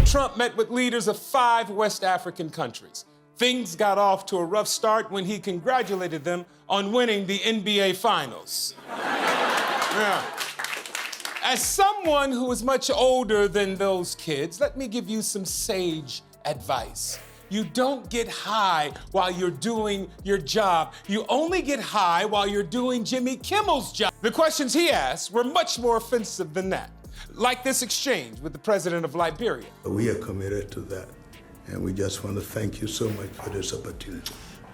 President Trump met with leaders of 5 West African countries. Things got off to a rough start when he congratulated them on winning the NBA Finals. Yeah. As someone who is much older than those kids, let me give you some sage advice. You don't get high while you're doing your job. You only get high while you're doing Jimmy Kimmel's job. The questions he asked were much more offensive than that, like this exchange with the president of Liberia. We are committed to that, and we just want to thank you so much for this opportunity.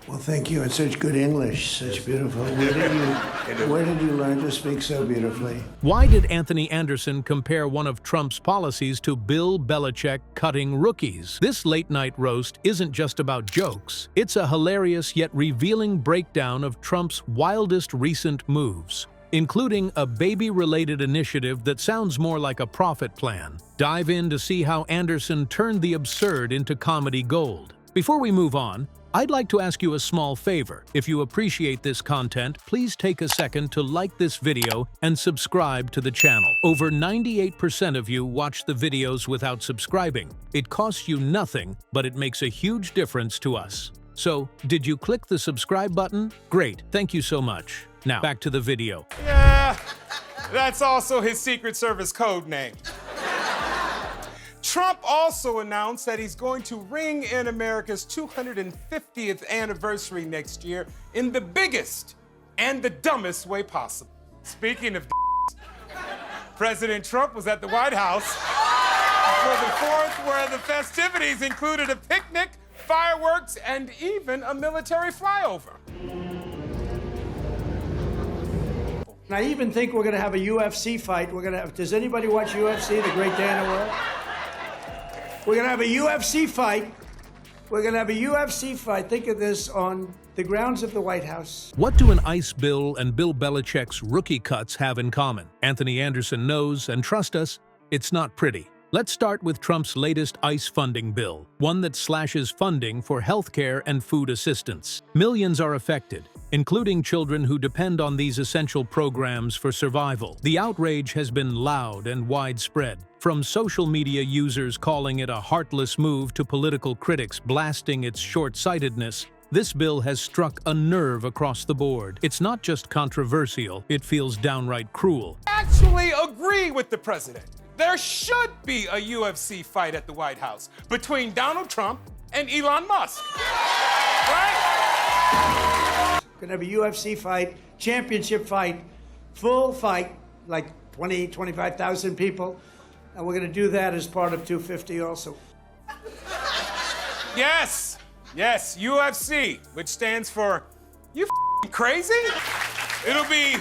Well, thank you. It's such good English, such beautiful. Where did you learn to speak so beautifully? Why did Anthony Anderson compare one of Trump's policies to Bill Belichick cutting rookies? This late-night roast isn't just about jokes. It's a hilarious yet revealing breakdown of Trump's wildest recent moves, including a baby-related initiative that sounds more like a profit plan. Dive in to see how Anderson turned the absurd into comedy gold. Before we move on, I'd like to ask you a small favor. If you appreciate this content, please take a second to like this video and subscribe to the channel. Over 98% of you watch the videos without subscribing. It costs you nothing, but it makes a huge difference to us. So, did you click the subscribe button? Great, thank you so much. Now, back to the video. Yeah, that's also his Secret Service code name. Trump also announced that he's going to ring in America's 250th anniversary next year in the biggest and the dumbest way possible. Speaking of President Trump was at the White House for the 4th, where the festivities included a picnic, fireworks, and even a military flyover. And I even think we're going to have a UFC fight. Does anybody watch UFC, the great day in the world? We're going to have a UFC fight. We're going to have a UFC fight. Think of this on the grounds of the White House. What do an Ice Bill and Bill Belichick's rookie cuts have in common? Anthony Anderson knows, and trust us, it's not pretty. Let's start with Trump's latest ICE funding bill, one that slashes funding for healthcare and food assistance. Millions are affected, including children who depend on these essential programs for survival. The outrage has been loud and widespread, from social media users calling it a heartless move to political critics blasting its short-sightedness. This bill has struck a nerve across the board. It's not just controversial, it feels downright cruel. I actually agree with the president. There should be a UFC fight at the White House between Donald Trump and Elon Musk. Right? We're going to have a UFC fight, championship fight, full fight, like 20, 25,000 people. And we're going to do that as part of 250 also. Yes, UFC, which stands for, you crazy? It'll be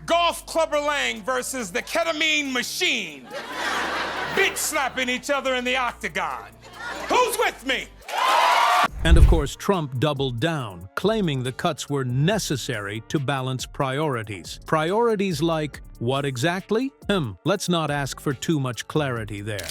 Golf Clubber Lang versus the Ketamine Machine. Bitch slapping each other in the octagon. Who's with me? And of course, Trump doubled down, claiming the cuts were necessary to balance priorities. Priorities like what exactly? Let's not ask for too much clarity there.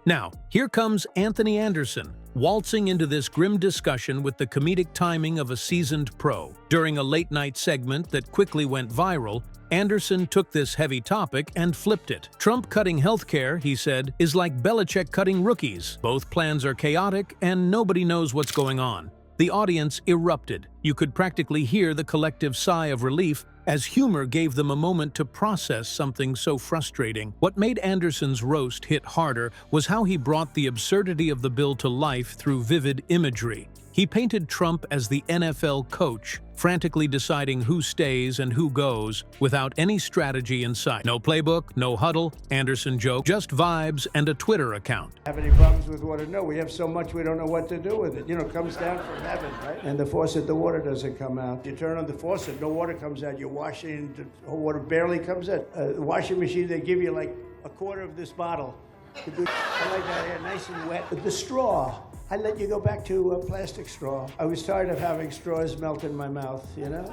Now, here comes Anthony Anderson, waltzing into this grim discussion with the comedic timing of a seasoned pro. During a late-night segment that quickly went viral, Anderson took this heavy topic and flipped it. Trump cutting healthcare, he said, is like Belichick cutting rookies. Both plans are chaotic and nobody knows what's going on. The audience erupted. You could practically hear the collective sigh of relief as humor gave them a moment to process something so frustrating. What made Anderson's roast hit harder was how he brought the absurdity of the bill to life through vivid imagery. He painted Trump as the NFL coach, frantically deciding who stays and who goes without any strategy in sight. No playbook, no huddle, Anderson joke, just vibes and a Twitter account. Have any problems with water? No, we have so much we don't know what to do with it. You know, it comes down from heaven, right? And the faucet, the water doesn't come out. You turn on the faucet, no water comes out. You're washing, the water barely comes out. The washing machine, they give you like a quarter of this bottle. I like that here, nice and wet. But the straw, I let you go back to a plastic straw. I was tired of having straws melt in my mouth, you know?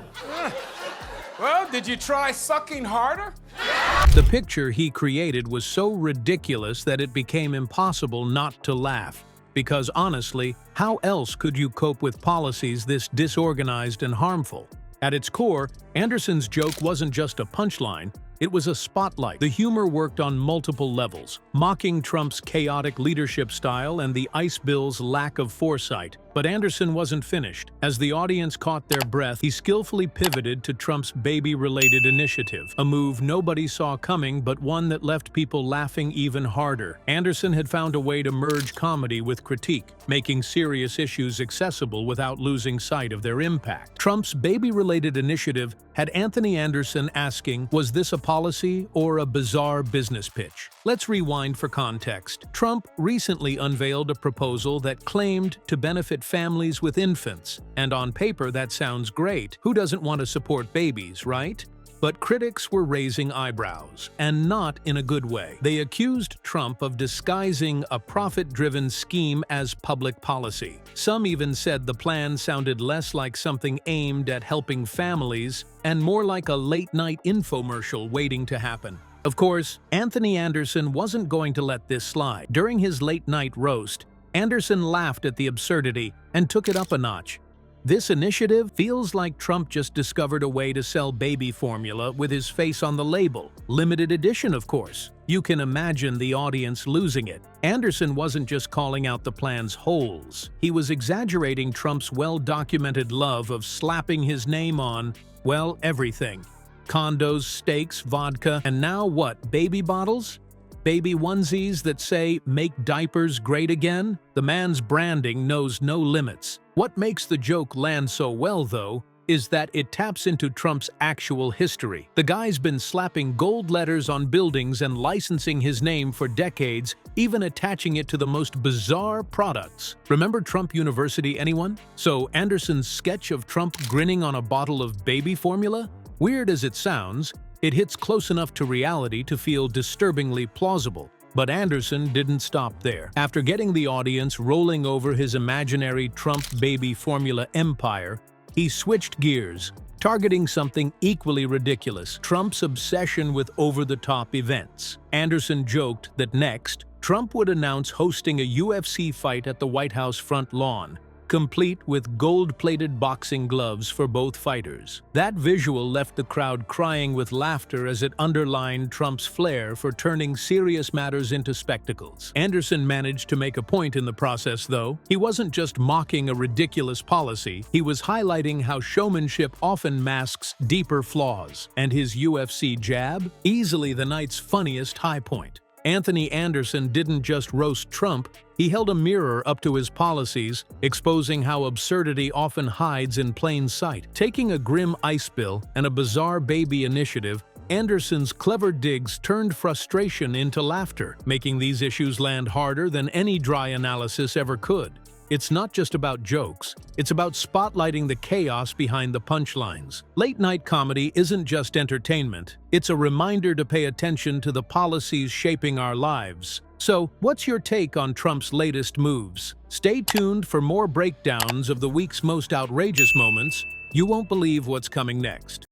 Well, did you try sucking harder? The picture he created was so ridiculous that it became impossible not to laugh. Because honestly, how else could you cope with policies this disorganized and harmful? At its core, Anderson's joke wasn't just a punchline, It was a spotlight. The humor worked on multiple levels, mocking Trump's chaotic leadership style and the ICE bill's lack of foresight. But Anderson wasn't finished. As the audience caught their breath, he skillfully pivoted to Trump's baby-related initiative, a move nobody saw coming but one that left people laughing even harder. Anderson had found a way to merge comedy with critique, making serious issues accessible without losing sight of their impact. Trump's baby-related initiative had Anthony Anderson asking, was this a policy or a bizarre business pitch? Let's rewind for context. Trump recently unveiled a proposal that claimed to benefit families with infants, and on paper that sounds great. Who doesn't want to support babies, right? But critics were raising eyebrows, and not in a good way. They accused Trump of disguising a profit-driven scheme as public policy. Some even said the plan sounded less like something aimed at helping families and more like a late-night infomercial waiting to happen. Of course, Anthony Anderson wasn't going to let this slide. During his late-night roast, Anderson laughed at the absurdity and took it up a notch. This initiative feels like Trump just discovered a way to sell baby formula with his face on the label. Limited edition, of course. You can imagine the audience losing it. Anderson wasn't just calling out the plan's holes. He was exaggerating Trump's well-documented love of slapping his name on, well, everything. Condos, steaks, vodka, and now what, baby bottles? Baby onesies that say, "Make diapers great again"? The man's branding knows no limits. What makes the joke land so well, though, is that it taps into Trump's actual history. The guy's been slapping gold letters on buildings and licensing his name for decades, even attaching it to the most bizarre products. Remember Trump University, anyone? So Anderson's sketch of Trump grinning on a bottle of baby formula? Weird as it sounds, it hits close enough to reality to feel disturbingly plausible. But Anderson didn't stop there. After getting the audience rolling over his imaginary Trump baby formula empire, he switched gears, targeting something equally ridiculous: Trump's obsession with over-the-top events. Anderson joked that next, Trump would announce hosting a UFC fight at the White House front lawn, complete with gold-plated boxing gloves for both fighters. That visual left the crowd crying with laughter as it underlined Trump's flair for turning serious matters into spectacles. Anderson managed to make a point in the process, though. He wasn't just mocking a ridiculous policy, he was highlighting how showmanship often masks deeper flaws. And his UFC jab? Easily the night's funniest high point. Anthony Anderson didn't just roast Trump, he held a mirror up to his policies, exposing how absurdity often hides in plain sight. Taking a grim ICE bill and a bizarre baby initiative, Anderson's clever digs turned frustration into laughter, making these issues land harder than any dry analysis ever could. It's not just about jokes, it's about spotlighting the chaos behind the punchlines. Late-night comedy isn't just entertainment, it's a reminder to pay attention to the policies shaping our lives. So, what's your take on Trump's latest moves? Stay tuned for more breakdowns of the week's most outrageous moments. You won't believe what's coming next.